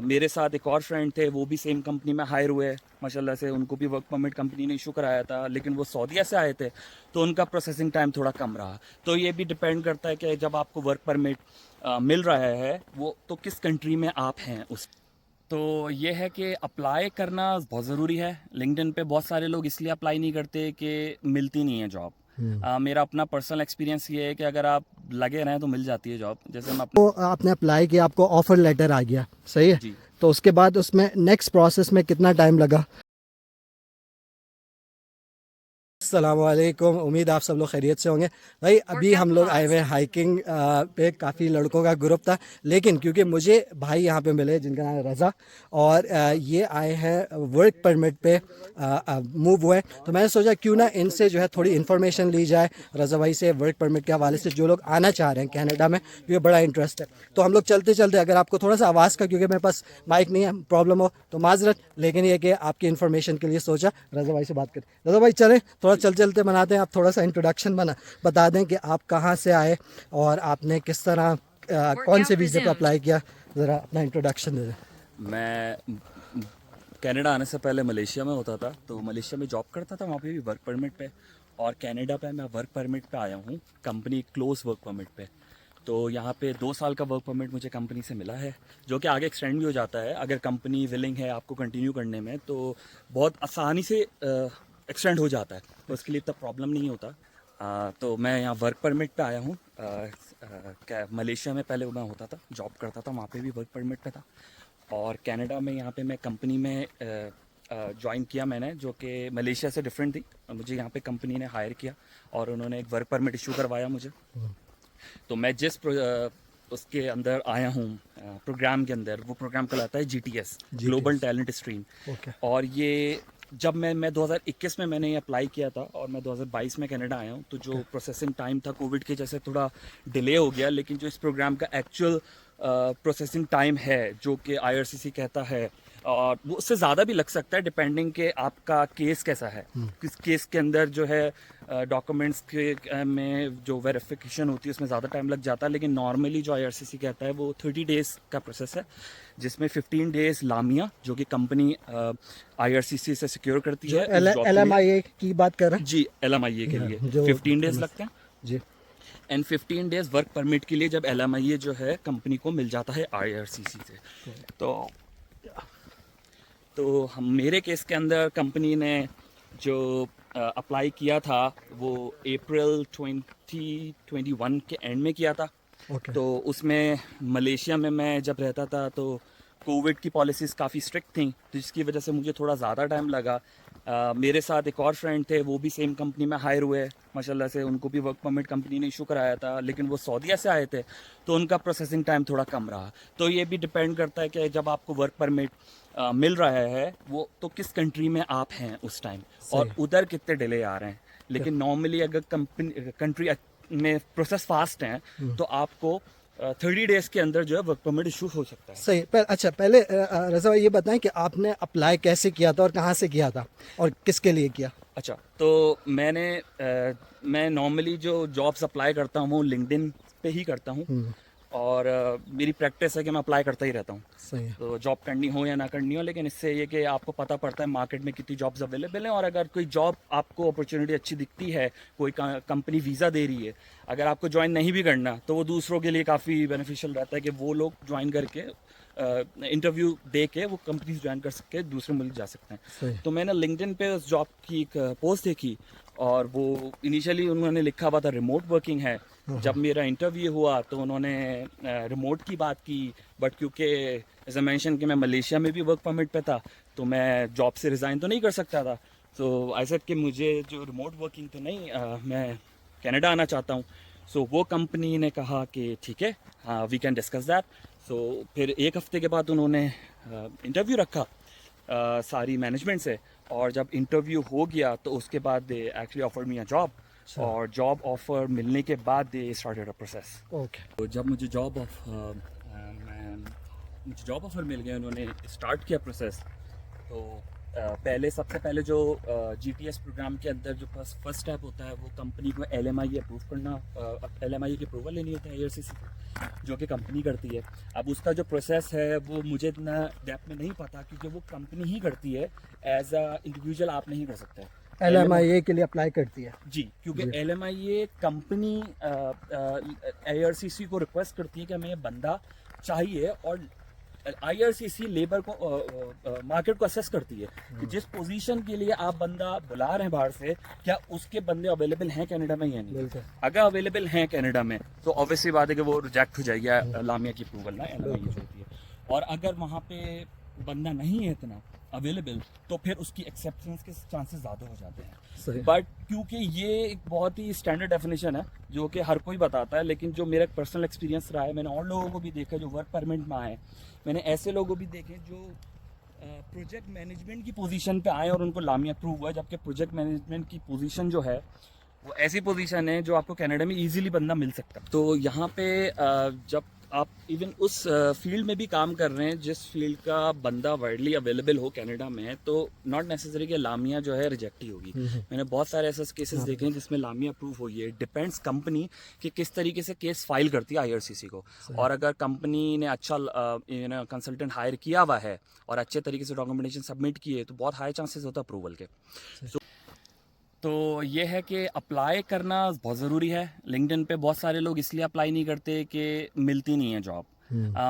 मेरे साथ एक और फ्रेंड थे, वो भी सेम कंपनी में हायर हुए माशाल्लाह से। उनको भी वर्क परमिट कंपनी ने इशू कराया था, लेकिन वो सऊदीया से आए थे तो उनका प्रोसेसिंग टाइम थोड़ा कम रहा। तो ये भी डिपेंड करता है कि जब आपको वर्क परमिट मिल रहा है वो तो किस कंट्री में आप हैं उस। तो ये है कि अप्लाई करना बहुत ज़रूरी है। लिंक्डइन पे बहुत सारे लोग इसलिए अप्लाई नहीं करते कि मिलती नहीं है जॉब। मेरा अपना पर्सनल एक्सपीरियंस ये है कि अगर आप लगे रहें तो मिल जाती है जॉब। जैसे मैं तो आपने अप्लाई किया, आपको ऑफर लेटर आ गया, सही है। जी तो उसके बाद उसमें नेक्स्ट प्रोसेस में कितना टाइम लगा? अस्सलामुअलैकुम, उम्मीद आप सब लोग खैरियत से होंगे। भाई अभी हम लोग आए हुए हाइकिंग पे, काफ़ी लड़कों का ग्रुप था, लेकिन क्योंकि मुझे भाई यहाँ पे मिले जिनका नाम है रज़ा, और ये आए हैं वर्क परमिट पे मूव हुए, तो मैंने सोचा क्यों ना इनसे जो है थोड़ी इन्फॉर्मेशन ली जाए रज़ा भाई से, वर्क परमिट के हवाले से, जो लोग आना चाह रहे हैं कनाडा में, क्योंकि बड़ा इंटरेस्ट है। तो हम लोग चलते चलते, अगर आपको थोड़ा सा आवाज़ का, क्योंकि मेरे पास माइक नहीं है, प्रॉब्लम हो तो माजरत, लेकिन ये कि आपकी इन्फॉर्मेशन के लिए सोचा रज़ा भाई से बात करें। रज़ा भाई चलें, थोड़ा चल चलते बनाते हैं, आप थोड़ा सा इंट्रोडक्शन बता दें कि आप कहाँ से आए और आपने किस तरह कौन से वीज़े पे अप्लाई किया, ज़रा अपना इंट्रोडक्शन दे दें। मैं कनाडा आने से पहले मलेशिया में होता था, तो मलेशिया में जॉब करता था, वहाँ पे भी वर्क परमिट पे। और कनाडा पे मैं वर्क परमिट पे आया हूँ, कंपनी क्लोज वर्क परमिट पे। तो यहाँ पे 2 साल का वर्क परमिट मुझे कंपनी से मिला है, जो कि आगे एक्सटेंड भी हो जाता है अगर कंपनी विलिंग है आपको कंटिन्यू करने में, तो बहुत आसानी से एक्सटेंड हो जाता है, तो उसके लिए इतना प्रॉब्लम नहीं होता। तो मैं यहाँ वर्क परमिट पे आया हूँ। क्या मलेशिया में पहले मैं होता था, जॉब करता था, वहाँ पे भी वर्क परमिट पे था। और कनाडा में यहाँ पे मैं कंपनी में ज्वाइन किया मैंने, जो कि मलेशिया से डिफरेंट थी। मुझे यहाँ पे कंपनी ने हायर किया और उन्होंने एक वर्क परमिट इशू करवाया मुझे। तो मैं जिस उसके अंदर आया हूँ, प्रोग्राम के अंदर, वो प्रोग्राम कहलाता है GTS, global GTS। Talent stream. Okay. और ये जब मैं 2021 में मैंने ये अप्लाई किया था और मैं 2022 में कनाडा आया हूँ, तो जो प्रोसेसिंग टाइम था कोविड के जैसे थोड़ा डिले हो गया, लेकिन जो इस प्रोग्राम का एक्चुअल प्रोसेसिंग टाइम है जो कि IRCC कहता है, और वो उससे ज़्यादा भी लग सकता है डिपेंडिंग कि आपका केस कैसा है। किस केस के अंदर जो है डॉक्यूमेंट्स के में जो वेरिफिकेशन होती है उसमें ज़्यादा टाइम लग जाता है, लेकिन नॉर्मली जो IRCC कहता है वो 30 डेज़ का प्रोसेस है, जिसमें 15 डेज़ लामिया जो कि कंपनी IRCC से सिक्योर करती जो है उस जॉब के लिए। LMIA की बात कर रहे जी LMIA के हैं, लिए जो 15 डेज़ लगते हैं। जी। एंड 15 डेज़ वर्क परमिट के लिए जब LMIA जो है कंपनी को मिल जाता है IRCC से। तो हम मेरे केस के अंदर कंपनी ने जो अप्लाई किया था वो अप्रैल 2021 के एंड में किया था। ओके। तो उसमें मलेशिया में मैं जब रहता था तो कोविड की पॉलिसीज़ काफ़ी स्ट्रिक्ट थी, तो जिसकी वजह से मुझे थोड़ा ज़्यादा टाइम लगा। मेरे साथ एक और फ्रेंड थे, वो भी सेम कंपनी में हायर हुए माशाल्लाह से। उनको भी वर्क परमिट कंपनी ने इशू कराया था, लेकिन वो सऊदीया से आए थे तो उनका प्रोसेसिंग टाइम थोड़ा कम रहा। तो ये भी डिपेंड करता है कि जब आपको वर्क परमिट मिल रहा है वो तो किस कंट्री में आप हैं उस टाइम, और सही। उधर कितने डिले आ रहे हैं। लेकिन नॉर्मली अगर कंट्री में प्रोसेस फास्ट हैं तो आपको 30 डेज़ के अंदर जो है वर्क परमिट इशू हो सकता है। सही। अच्छा, पहले रज़ा भाई ये बताएं कि आपने अप्लाई कैसे किया था और कहाँ से किया था और किसके लिए किया? अच्छा, तो मैं नॉर्मली जो जॉब्स अप्लाई करता हूँ लिंक्डइन पे ही करता हूँ, और मेरी प्रैक्टिस है कि मैं अप्लाई करता ही रहता हूँ। सही है। तो जॉब करनी हो या ना करनी हो, लेकिन इससे ये कि आपको पता पड़ता है मार्केट में कितनी जॉब्स अवेलेबल हैं, और अगर कोई जॉब आपको अपॉर्चुनिटी अच्छी दिखती है, कोई कंपनी वीज़ा दे रही है, अगर आपको ज्वाइन नहीं भी करना तो वो दूसरों के लिए काफ़ी बेनिफिशियल रहता है कि वो लोग ज्वाइन करके इंटरव्यू दे के वो कंपनीज ज्वाइन कर सके, दूसरे मुल्क जा सकते हैं। सही। तो मैंने लिंक्डइन पे उस जॉब की एक पोस्ट देखी, और वो इनिशियली उन्होंने लिखा हुआ था रिमोट वर्किंग है। जब मेरा इंटरव्यू हुआ तो उन्होंने रिमोट की बात की, बट क्योंकि एज ए मेंशन कि मैं मलेशिया में भी वर्क परमिट पे था तो मैं जॉब से रिज़ाइन तो नहीं कर सकता था। तो आई सेड कि मुझे जो रिमोट वर्किंग तो नहीं, मैं कनाडा आना चाहता हूँ। सो वो कंपनी ने कहा कि ठीक है, हाँ वी कैन डिस्कस दैट। सो फिर एक हफ्ते के बाद उन्होंने इंटरव्यू रखा सारी मैनेजमेंट से, और जब इंटरव्यू हो गया तो उसके बाद they actually offered me a job, अच्छा। और जॉब ऑफर मिलने के बाद they started a process. Okay. तो जब मुझे जॉब ऑफर मिल गया, उन्होंने स्टार्ट किया प्रोसेस, तो पहले सबसे पहले जो GTS प्रोग्राम के अंदर जो फर्स्ट स्टेप होता है वो कंपनी को LMI अप्रूव करना, LMI की अप्रूवल लेनी होती है IRCC जो कि कंपनी करती है। अब उसका जो प्रोसेस है वो मुझे इतना डेप्थ में नहीं पता क्योंकि वो कंपनी ही करती है, एज अ इंडिविजुअल आप नहीं कर सकते। LMIA के लिए अप्लाई करती है जी, क्योंकि LMIA कंपनी IRCC को रिक्वेस्ट करती है कि हमें ये बंदा चाहिए, और IRCC लेबर को मार्केट को असेस करती है कि जिस पोजीशन के लिए आप बंदा बुला रहे हैं बाहर से, क्या उसके बंदे अवेलेबल हैं कनाडा में या नहीं। अगर अवेलेबल हैं कनाडा में तो ऑब्वियसली बात है कि वो रिजेक्ट हो जाएगी लामिया की अप्रूवल ना, LMIA जो होती है। और अगर वहाँ पे बंदा नहीं है इतना अवेलेबल तो फिर उसकी एक्सेप्टेंस के चांसेस ज़्यादा हो जाते हैं। बट क्योंकि ये एक बहुत ही स्टैंडर्ड डेफिनेशन है जो कि हर कोई बताता है, लेकिन जो मेरा पर्सनल एक्सपीरियंस रहा है, मैंने और लोगों को भी देखा जो वर्क परमिट में आए, मैंने ऐसे लोगों भी देखे जो प्रोजेक्ट मैनेजमेंट की पोजीशन पे आए और उनको लामिया अप्रूव हुआ, जबकि प्रोजेक्ट मैनेजमेंट की पोजीशन जो है वो ऐसी पोजीशन है जो आपको कनाडा में इजीली बंदा मिल सकता है। तो यहाँ पे जब आप इवन उस फील्ड में भी काम कर रहे हैं जिस फील्ड का बंदा वाइडली अवेलेबल हो कनाडा में, तो नॉट नेसेसरी कि लामिया जो है रिजेक्ट ही होगी। मैंने बहुत सारे ऐसे केसेस देखे हैं जिसमें लामिया अप्रूव हुई है। डिपेंड्स कंपनी कि किस तरीके से केस फाइल करती है IRCC को, और अगर कंपनी ने अच्छा कंसल्टेंट हायर किया हुआ है और अच्छे तरीके से डॉक्यूमेंटेशन सबमिट किए तो बहुत हाई चांसेस होता है अप्रूवल के। तो ये है कि अप्लाई करना बहुत ज़रूरी है। लिंक्डइन पे बहुत सारे लोग इसलिए अप्लाई नहीं करते कि मिलती नहीं है जॉब।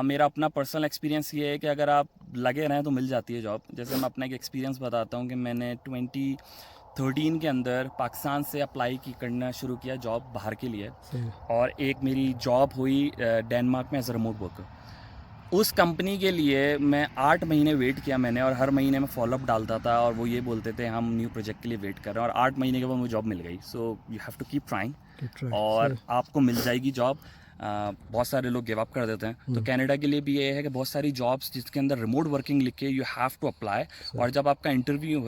मेरा अपना पर्सनल एक्सपीरियंस ये है कि अगर आप लगे रहें तो मिल जाती है जॉब। जैसे मैं अपना एक एक्सपीरियंस बताता हूँ कि मैंने 2013 के अंदर पाकिस्तान से अप्लाई करना शुरू किया जॉब बाहर के लिए, और एक मेरी जॉब हुई डेनमार्क में एज अ रिमोट वर्कर। उस कंपनी के लिए मैं 8 महीने वेट किया मैंने, और हर महीने में फॉलोअप डालता था और वो ये बोलते थे हम न्यू प्रोजेक्ट के लिए वेट कर रहे हैं, और 8 महीने के बाद मुझे जॉब मिल गई। So you have to keep trying और आपको मिल जाएगी जॉब। बहुत सारे लोग गिव अप कर देते हैं। तो कनाडा के लिए भी ये है कि बहुत सारी जॉब्स जिसके अंदर रिमोट वर्किंग लिख के यू हैव टू अप्लाई, और जब आपका इंटरव्यू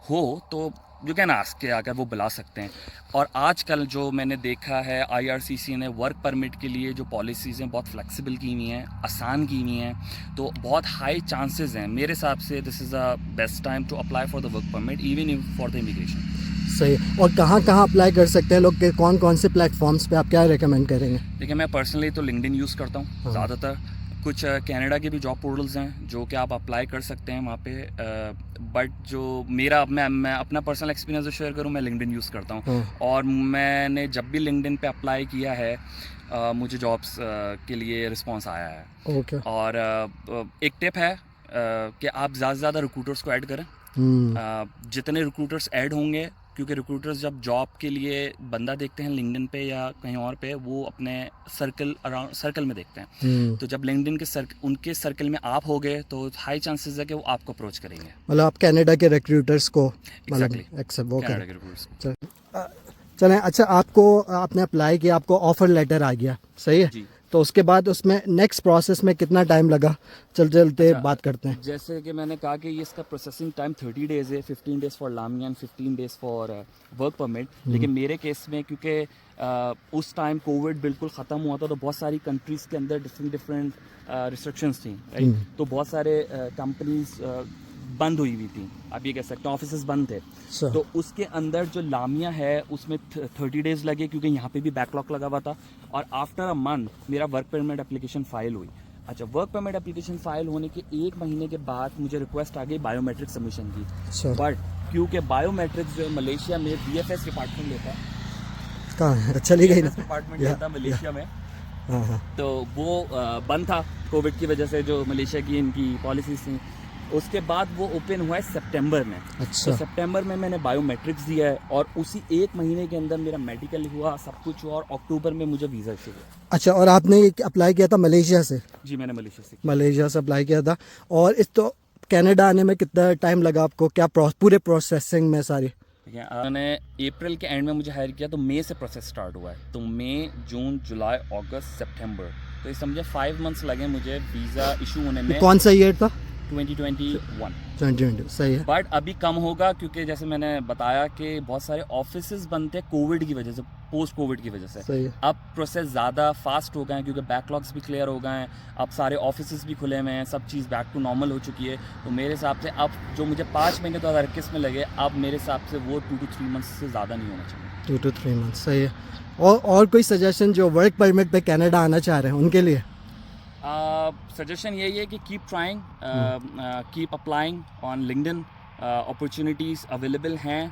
हो तो यू कैन आस्क के अगर वो बुला सकते हैं। और आजकल जो मैंने देखा है IRCC ने वर्क परमिट के लिए जो पॉलिसीज़ हैं बहुत फ्लेक्सिबल की हुई हैं, आसान की हुई हैं, तो बहुत हाई चांसेस हैं मेरे हिसाब से this is the best time to apply for the work permit even for the immigration. सही। और कहाँ अप्लाई कर सकते हैं लोग, के कौन से प्लेटफॉर्म्स पे आप क्या रेकमेंड करेंगे? देखिए, मैं पर्सनली तो लिंक्डइन यूज़ करता हूँ ज़्यादातर। कुछ कनाडा के भी जॉब पोर्टल्स हैं जो कि आप अप्लाई कर सकते हैं वहाँ पे, बट जो मैं अपना पर्सनल एक्सपीरियंस शेयर करूँ, मैं लिंक्डइन यूज़ करता हूँ। और मैंने जब भी लिंक्डइन पे अप्लाई किया है मुझे जॉब्स के लिए रिस्पांस आया है। और एक टिप है कि आप ज़्यादा से ज़्यादा रिक्रूटर्स को ऐड करें। जितने रिक्रूटर्स ऐड होंगे, क्योंकि रिक्रूटर्स जब जॉब के लिए बंदा देखते हैं लिंक्डइन पे या कहीं और पे, वो अपने सर्कल में देखते हैं। तो जब लिंक्डइन के उनके सर्कल में आप हो गए तो हाई चांसेस है कि वो आपको अप्रोच करेंगे। मतलब आप कनाडा के रिक्रूटर्स को एक्सेप्ट वो करेंगे। चलें, अच्छा आपने अप्लाई किया, आपको ऑफर लेटर आ गया, सही है जी। तो उसके बाद उसमें नेक्स्ट प्रोसेस में कितना टाइम लगा, चलते बात करते हैं। जैसे कि मैंने कहा कि ये इसका प्रोसेसिंग टाइम 30 डेज़ है, 15 days for लामिया and 15 days for work permit. लेकिन मेरे केस में क्योंकि उस टाइम कोविड बिल्कुल ख़त्म हुआ था, तो बहुत सारी कंट्रीज़ के अंदर डिफरेंट रिस्ट्रिक्शंस थी, राइट। तो बहुत सारे कंपनीज बंद हुई थी, आप ये कह सकते हैं, ऑफिसेज बंद थे। तो उसके अंदर जो लामिया है उसमें 30 डेज़ लगे, क्योंकि यहाँ पे भी बैकलॉग लगा हुआ था। और आफ्टर अ मंथ मेरा वर्क परमिट एप्लीकेशन फ़ाइल हुई। अच्छा, वर्क परमिट एप्लीकेशन फ़ाइल होने के 1 महीने के बाद मुझे रिक्वेस्ट आ गई बायोमेट्रिक सबमिशन की। बट क्योंकि बायोमेट्रिक्स जो है मलेशिया में BFS डिपार्टमेंट लेता है, कहाँ चली गई ना डिपार्टमेंट लेता मलेशिया में, तो वो बंद था कोविड की वजह से, जो मलेशिया की इनकी पॉलिसीज थी। उसके बाद वो ओपन हुआ है सितंबर में। अच्छा। तो सितंबर में मैंने बायोमेट्रिक्स दिया है, और उसी 1 महीने के अंदर मेरा मेडिकल हुआ, सब कुछ हुआ, और अक्टूबर में मुझे वीज़ा इशू हुआ। अच्छा, और आपने अप्लाई किया था मलेशिया से? जी, मैंने मलेशिया से अप्लाई किया था। और इस तो कनाडा आने में कितना टाइम लगा आपको, क्या पूरे प्रोसेसिंग में सारी? मैंने अप्रैल के एंड में मुझे हायर किया, तो मई से प्रोसेस स्टार्ट हुआ है। तो मई, जून, जुलाई, अगस्त, सितंबर, तो ये समझे 5 मंथ्स लगे मुझे वीज़ा इशू होने में। कौन सा ईयर था? 2021। 2020 सही है। बट अभी कम होगा क्योंकि जैसे मैंने बताया कि बहुत सारे ऑफिसेज बनते हैं कोविड की वजह से, पोस्ट कोविड की वजह से। सही है। अब प्रोसेस ज़्यादा फास्ट हो गए हैं क्योंकि बैकलॉग्स भी क्लियर हो गए हैं, अब सारे ऑफिसेज भी खुले हुए हैं, सब चीज़ बैक टू नॉर्मल हो चुकी है। तो मेरे हिसाब से अब जो मुझे 5 महीने 2021 में लगे, अब मेरे हिसाब से वो 2 to 3 मंथ्स से ज़्यादा नहीं होना चाहिए। 2 to 3 months सही है। और कोई सजेशन जो वर्क परमिट पे कनाडा आना चाह रहे हैं उनके लिए? सजेशन यही है कि keep trying, keep applying on LinkedIn, opportunities available हैं,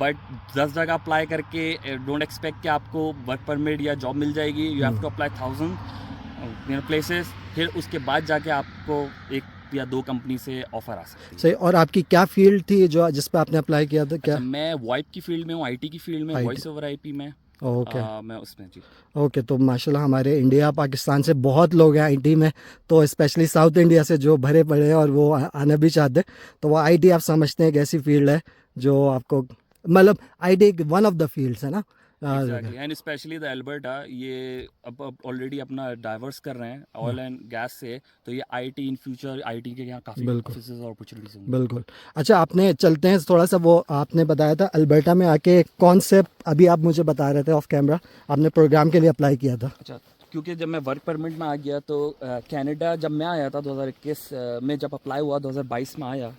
बट 10 जगह अप्लाई करके डोंट एक्सपेक्ट कि आपको वर्क परमिट या जॉब मिल जाएगी। You have to apply 1000 places, फिर उसके बाद जाके आपको 1 या 2 कंपनी से ऑफर आ सकती है। सही। और आपकी क्या फील्ड थी जो जिस पे आपने अप्लाई किया था? क्या? अच्छा, मैं वॉइप की फील्ड में हूँ, आईटी की फील्ड में, IT वॉइस ओवर आईपी में। ओके मैं उसमें जी। ओके। तो माशाल्लाह हमारे इंडिया पाकिस्तान से बहुत लोग हैं आईटी में, तो स्पेशली साउथ इंडिया से जो भरे पड़े हैं और वो आना भी चाहते हैं। तो वो आईटी आप समझते हैं एक ऐसी फील्ड है जो आपको, मतलब IT one of the fields है ना। Exactly, and specially the Alberta, ये अब ऑलरेडी अपना डाइवर्स कर रहे हैं ऑयल एंड गैस से, तो ये आईटी इन फ्यूचर, आईटी के यहाँ काफ़ी ऑफिसेज और अपॉर्चुनिटीज होंगी। बिल्कुल। अच्छा, आपने चलते हैं थोड़ा सा, वो आपने बताया था अल्बर्टा में आके कौन से, अभी आप मुझे बता रहे थे ऑफ कैमरा, आपने प्रोग्राम के लिए अप्लाई किया था। अच्छा, क्योंकि जब मैं वर्क परमिट में आ गया तो कनाडा जब मैं आया था 2021 में, जब अप्लाई हुआ 2022 में आया,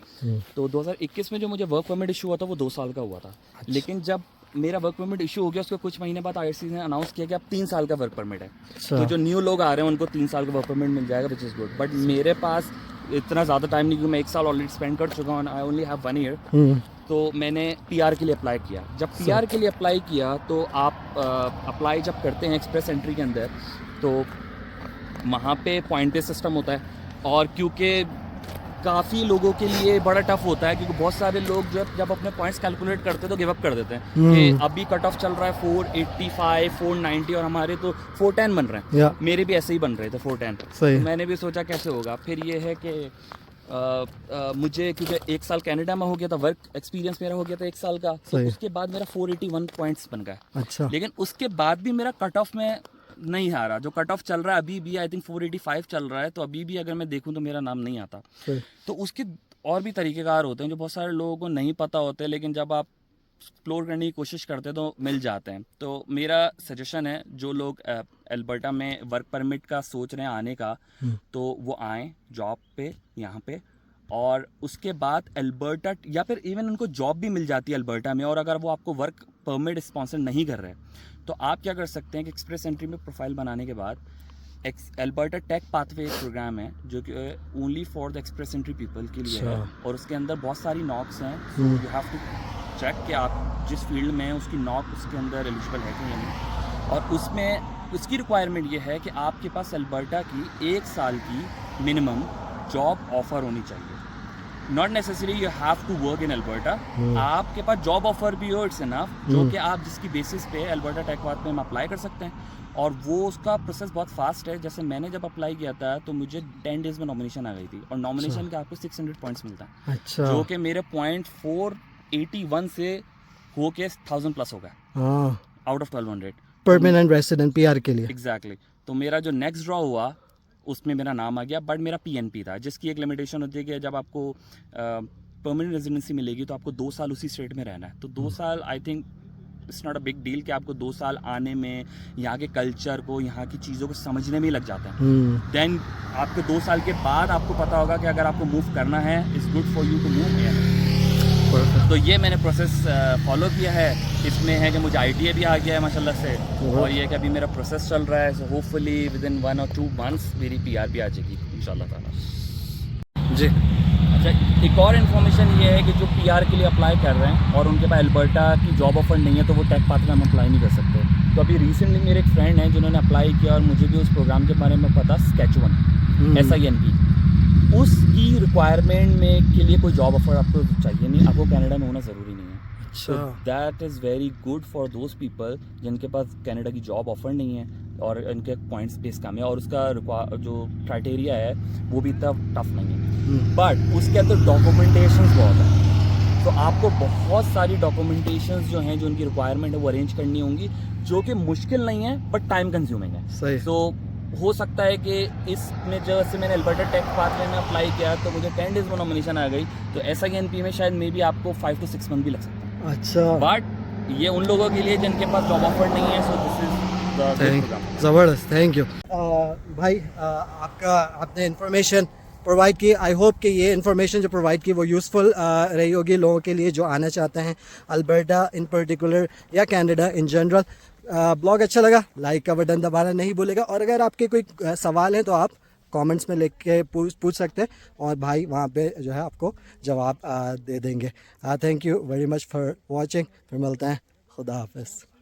तो 2021 में जो मुझे वर्क परमिट इशू हुआ था वो 2 साल का हुआ था। लेकिन जब मेरा वर्क परमिट इशू हो गया उसके कुछ महीने बाद आईआरसी ने अनाउंस किया कि अब 3 साल का वर्क परमिट है। तो जो न्यू लोग आ रहे हैं उनको 3 साल का वर्क परमिट मिल जाएगा, विच इज़ गुड। बट मेरे पास इतना ज़्यादा टाइम नहीं, क्योंकि मैं 1 साल ऑलरेडी स्पेंड कर चुका हूँ, आई ओनली हैव 1 ईयर। तो मैंने पीआर के लिए अप्लाई किया। जब पीआर के लिए अप्लाई किया तो आप अप्लाई जब करते हैं एक्सप्रेस एंट्री के अंदर, तो वहाँ पे पॉइंट बेस्ड सिस्टम होता है, और क्योंकि काफ़ी लोगों के लिए बड़ा टफ होता है, क्योंकि बहुत सारे लोग जब अपने पॉइंट्स कैलकुलेट करते हैं तो गिव अप कर देते हैं कि अभी कट ऑफ चल रहा है 485, 490 और हमारे तो 410 बन रहे हैं। मेरे भी ऐसे ही बन रहे थे 410। तो मैंने भी सोचा कैसे होगा। फिर ये है कि मुझे, क्योंकि 1 साल कनाडा में हो गया था, वर्क एक्सपीरियंस मेरा हो गया था 1 साल का, तो उसके बाद मेरा 481 पॉइंट्स बन गया। अच्छा। लेकिन उसके बाद भी मेरा कट ऑफ में नहीं आ रहा। जो कट ऑफ चल रहा है अभी भी, आई थिंक 485 चल रहा है, तो अभी भी अगर मैं देखूं तो मेरा नाम नहीं आता। तो उसके और भी तरीक़ेकार होते हैं जो बहुत सारे लोगों को नहीं पता होते, लेकिन जब आप एक्सप्लोर करने की कोशिश करते हैं तो मिल जाते हैं। तो मेरा सजेशन है, जो लोग अल्बर्टा में वर्क परमिट का सोच रहे हैं आने का, तो वो आएँ जॉब पे यहाँ पे, और उसके बाद अल्बर्टा, या फिर इवन उनको जॉब भी मिल जाती है अल्बर्टा में, और अगर वो आपको वर्क परमिट स्पॉन्सर नहीं कर रहे तो आप क्या कर सकते हैं कि एक्सप्रेस एंट्री में प्रोफाइल बनाने के बाद अल्बर्टा टेक पाथवे प्रोग्राम है जो कि only for the express entry people के लिए है, और उसके अंदर बहुत सारी नॉक्स हैं। So you have to check कि आप जिस फील्ड में हैं उसकी नॉक उसके अंदर एलिजिबल है कि नहीं। और उसमें उसकी रिक्वायरमेंट ये है कि आपके पास अल्बर्टा की 1 साल की मिनिमम जॉब ऑफर होनी चाहिए। Not necessary you have to work in Alberta, आपके पास जॉब ऑफर भी हो, इट्स इनफ, जो कि आप जिसकी बेसिस पे अल्बर्टा टेक पाथ में हम अप्लाई कर सकते हैं। और वो उसका प्रोसेस बहुत फास्ट है। जैसे मैंने जब अप्लाई किया था तो मुझे 10 डेज में नॉमिनेशन आ गई थी, और नॉमिनेशन का आपको 600 पॉइंट्स मिलता है। अच्छा। जो कि मेरे पॉइंट 481 से हो के 1000 प्लस हो गया out of 1200 permanent resident PR के लिए। एग्जैक्टली। तो मेरा जो नेक्स्ट ड्रॉ हुआ उसमें मेरा नाम आ गया, बट मेरा पीएनपी था, जिसकी एक लिमिटेशन होती है कि जब आपको परमानेंट रेजिडेंसी मिलेगी तो आपको 2 साल उसी स्टेट में रहना है। तो 2 साल, I think it's not a big deal कि आपको 2 साल आने में, यहाँ के कल्चर को, यहाँ की चीज़ों को समझने में ही लग जाता है। देन आपके 2 साल के बाद आपको पता होगा कि अगर आपको मूव करना है, it's good for you to move here. तो ये मैंने प्रोसेस फॉलो किया है। इसमें है कि मुझे ITA भी आ गया है माशाल्लाह से, और ये कि अभी मेरा प्रोसेस चल रहा है। So hopefully with in 1 or 2 months मेरी PR भी आ जाएगी इंशाल्लाह ताला जी। अच्छा, एक और इन्फॉर्मेशन ये है कि जो PR के लिए अप्लाई कर रहे हैं और उनके पास अल्बर्टा की जॉब ऑफर नहीं है, तो वो टेक पाथ में हम अप्लाई नहीं कर सकते। तो अभी रिसेंटली मेरे एक फ्रेंड हैं जिन्होंने अप्लाई किया, और मुझे भी उस प्रोग्राम के बारे में पता, स्केचुअन SINP, उसकी रिक्वायरमेंट में के लिए कोई जॉब ऑफर आपको चाहिए नहीं, आपको कनाडा में होना ज़रूरी नहीं है। So that is very good for those people जिनके पास कनाडा की जॉब ऑफर नहीं है और इनके पॉइंट्स बेस कम है, और उसका जो क्राइटेरिया है वो भी इतना टफ नहीं है। बट उसके अंदर डॉक्यूमेंटेशंस बहुत है, तो आपको बहुत सारी डॉक्यूमेंटेशंस जो हैं, जो उनकी रिक्वायरमेंट है, वो अरेंज करनी होंगी, जो कि मुश्किल नहीं है बट टाइम कंज्यूमिंग है। सही। सो हो सकता है कि इसमें जैसे मैंने अल्बर्टा टेक पाथवे में अप्लाई किया तो मुझे 10 डेज में नॉमिनेशन आ गई, तो ऐसा कि एनपी में शायद मे बी आपको 5 to 6 मंथ भी लग सकता है। अच्छा, बट ये उन लोगों के लिए जिनके पास जॉब ऑफर नहीं है, so this is the programme. ज़बरदस्त, थैंक यू भाई। आपका आपने इन्फॉर्मेशन प्रोवाइड की। आई होप कि ये इन्फॉर्मेशन जो प्रोवाइड की वो यूज़फुल रही होगी लोगों के लिए जो आना चाहते हैं अल्बर्टा इन पर्टिकुलर या कनाडा इन जनरल। ब्लॉग अच्छा लगा, लाइक का बटन दबाना नहीं भूलेगा, और अगर आपके कोई सवाल हैं तो आप कमेंट्स में लिख के पूछ सकते हैं, और भाई वहाँ पे जो है आपको जवाब दे देंगे। Thank you very much for watching. फिर मिलते हैं, खुदा हाफिज़।